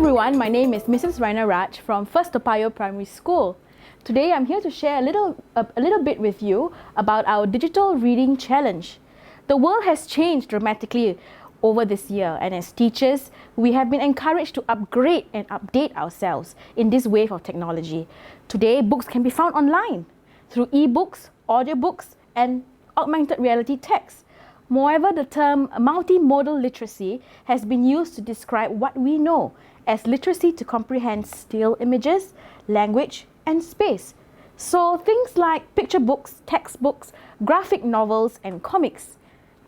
everyone, my name is Mrs. Ryna Raaj from Toa Payoh Primary School. Today I'm here to share a little bit with you about our digital reading challenge. The world has changed dramatically over this year, and as teachers, we have been encouraged to upgrade and update ourselves in this wave of technology. Today, books can be found online through eBooks, audiobooks, and augmented reality text. Moreover, the term multimodal literacy has been used to describe what we know as literacy to comprehend still images, language, and space. So things like picture books, textbooks, graphic novels, and comics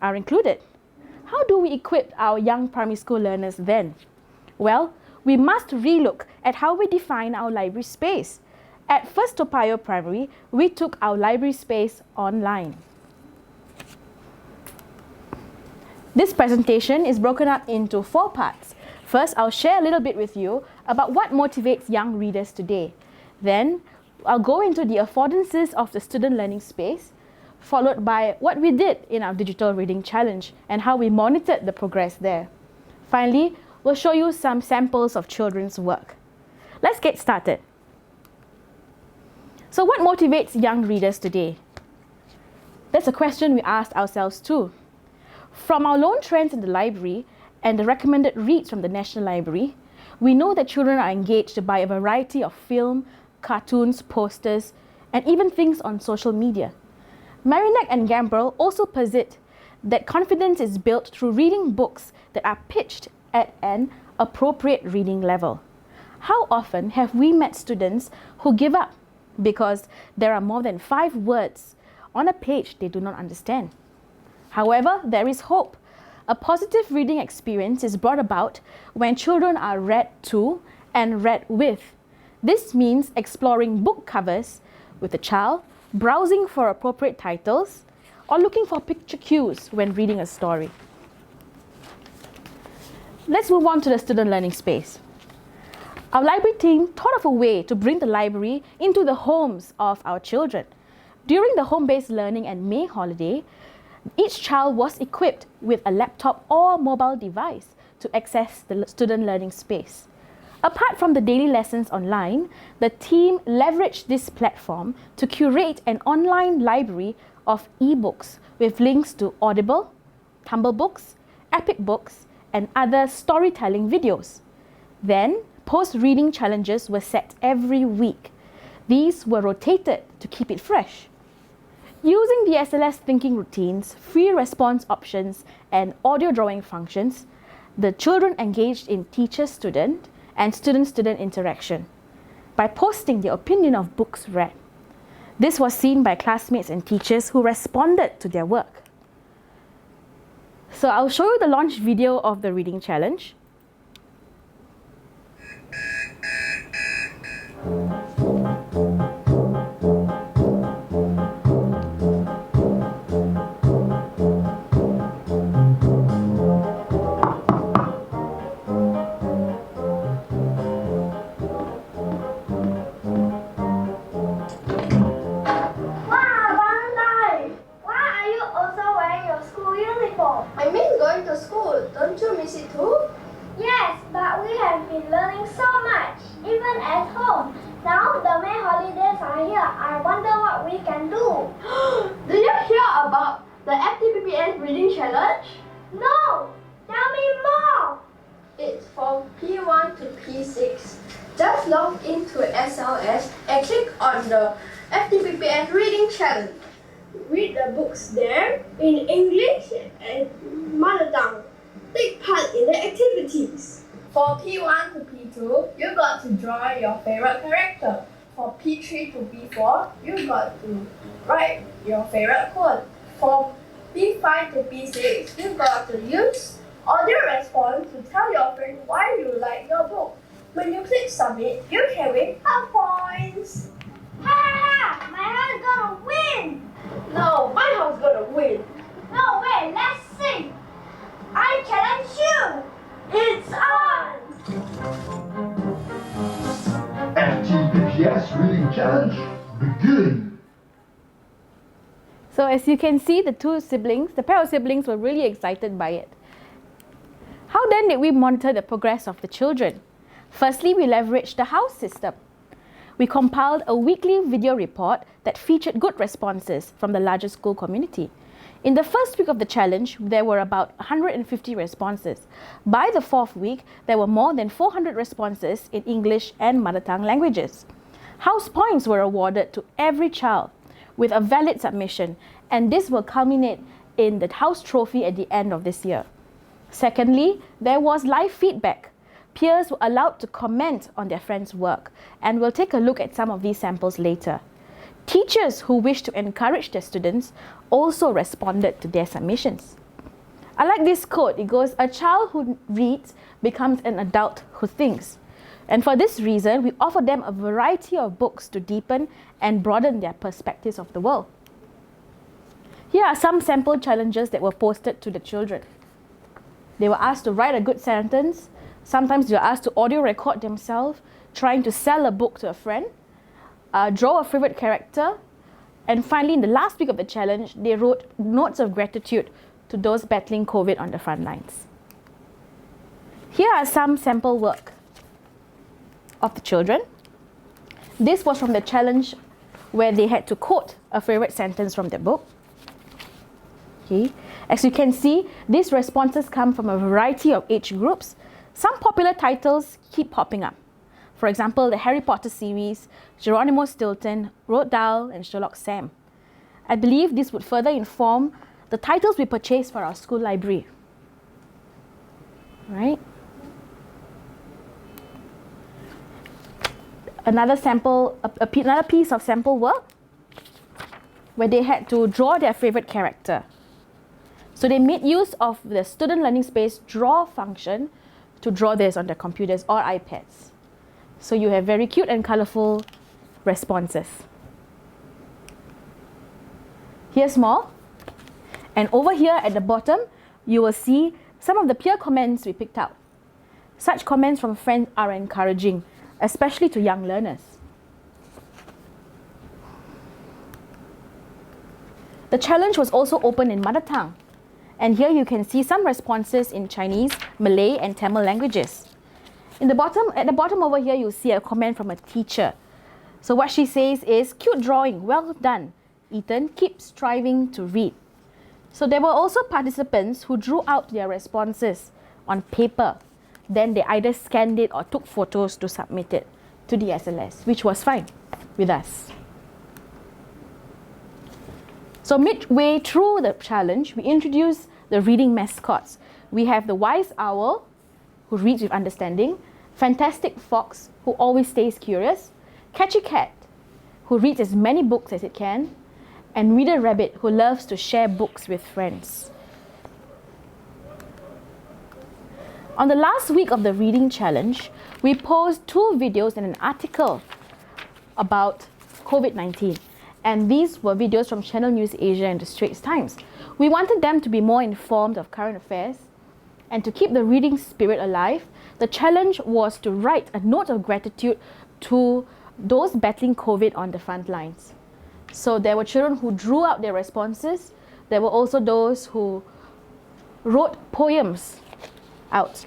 are included. How do we equip our young primary school learners then? Well, we must relook at how we define our library space. At Toa Payoh Primary, we took our library space online. This presentation is broken up into 4 parts. First, I'll share a little bit with you about what motivates young readers today. Then, I'll go into the affordances of the student learning space, followed by what we did in our digital reading challenge and how we monitored the progress there. Finally, we'll show you some samples of children's work. Let's get started. So what motivates young readers today? That's a question we asked ourselves too. From our lone trends in the library and the recommended reads from the National Library, we know that children are engaged by a variety of film, cartoons, posters, and even things on social media. Marineck and Gambrel also posit that confidence is built through reading books that are pitched at an appropriate reading level. How often have we met students who give up because there are more than 5 words on a page they do not understand? However, there is hope. A positive reading experience is brought about when children are read to and read with. This means exploring book covers with a child, browsing for appropriate titles, or looking for picture cues when reading a story. Let's move on to the student learning space. Our library team thought of a way to bring the library into the homes of our children. During the home-based learning and May holiday, each child was equipped with a laptop or mobile device to access the student learning space. Apart from the daily lessons online, the team leveraged this platform to curate an online library of eBooks with links to Audible, Tumble Books, Epic Books, and other storytelling videos. Then, post-reading challenges were set every week. These were rotated to keep it fresh. Using the SLS thinking routines, free response options, and audio drawing functions, the children engaged in teacher-student and student-student interaction by posting their opinion of books read. This was seen by classmates and teachers who responded to their work. So I'll show you the launch video of the reading challenge. I miss going to school. Don't you miss it too? Yes, but we have been learning so much, even at home. Now the May holidays are here. I wonder what we can do. Do you hear about the FTPPS reading challenge? No! Tell me more! It's from P1 to P6. Just log into SLS and click on the FTPPS reading challenge. Read the books there in English and mother tongue. Take part in the activities. For P1 to P2, you got to draw your favorite character. For P3 to P4, you got to write your favorite quote. For P5 to P6, you got to use audio response to tell your friend why you like your book. When you click submit, you can win half points. Ha ha ha! My heart's gonna win! No, my house gonna win. No way, let's see! I challenge you! It's on! FTPPS Reading Challenge, begin! So as you can see, the pair of siblings were really excited by it. How then did we monitor the progress of the children? Firstly, we leveraged the house system. We compiled a weekly video report that featured good responses from the larger school community. In the first week of the challenge, there were about 150 responses. By the fourth week, there were more than 400 responses in English and mother tongue languages. House points were awarded to every child with a valid submission, and this will culminate in the house trophy at the end of this year. Secondly, there was live feedback. Peers were allowed to comment on their friends' work, and we'll take a look at some of these samples later. Teachers who wish to encourage their students also responded to their submissions. I like this quote. It goes, "A child who reads becomes an adult who thinks." And for this reason, we offer them a variety of books to deepen and broaden their perspectives of the world. Here are some sample challenges that were posted to the children. They were asked to write a good sentence. Sometimes they were asked to audio record themselves, trying to sell a book to a friend, draw a favorite character, and finally, in the last week of the challenge, they wrote notes of gratitude to those battling COVID on the front lines. Here are some sample work of the children. This was from the challenge where they had to quote a favorite sentence from the book. Okay. As you can see, these responses come from a variety of age groups. Some popular titles keep popping up. For example, the Harry Potter series, Geronimo Stilton, Roald Dahl, and Sherlock Sam. I believe this would further inform the titles we purchase for our school library. Right? Another piece of sample work where they had to draw their favorite character. So they made use of the student learning space draw function to draw this on their computers or iPads. So you have very cute and colorful responses. Here's more. And over here at the bottom, you will see some of the peer comments we picked out. Such comments from friends are encouraging, especially to young learners. The challenge was also open in mother tongue. And here you can see some responses in Chinese, Malay, and Tamil languages. At the bottom over here, you'll see a comment from a teacher. So what she says is, "Cute drawing, well done. Ethan, keep striving to read." So there were also participants who drew out their responses on paper. Then they either scanned it or took photos to submit it to the SLS, which was fine with us. So midway through the challenge, we introduced the reading mascots. We have the wise owl, who reads with understanding, fantastic fox, who always stays curious, catchy cat, who reads as many books as it can, and reader rabbit, who loves to share books with friends. On the last week of the reading challenge, we posed 2 videos and an article about COVID-19. And these were videos from Channel News Asia and the Straits Times. We wanted them to be more informed of current affairs. And to keep the reading spirit alive, the challenge was to write a note of gratitude to those battling COVID on the front lines. So there were children who drew out their responses. There were also those who wrote poems out.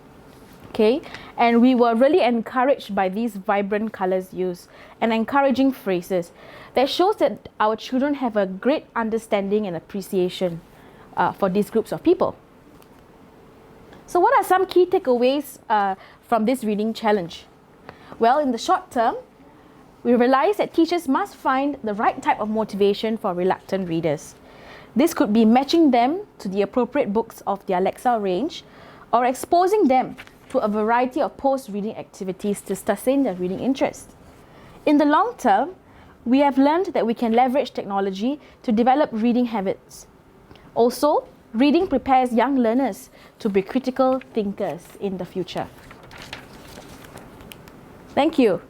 Okay? And we were really encouraged by these vibrant colors used and encouraging phrases that shows that our children have a great understanding and appreciation for these groups of people. So what are some key takeaways from this reading challenge? Well, in the short term, we realized that teachers must find the right type of motivation for reluctant readers. This could be matching them to the appropriate books of the Alexa range or exposing them to a variety of post-reading activities to sustain their reading interest. In the long term, we have learned that we can leverage technology to develop reading habits. Also, reading prepares young learners to be critical thinkers in the future. Thank you.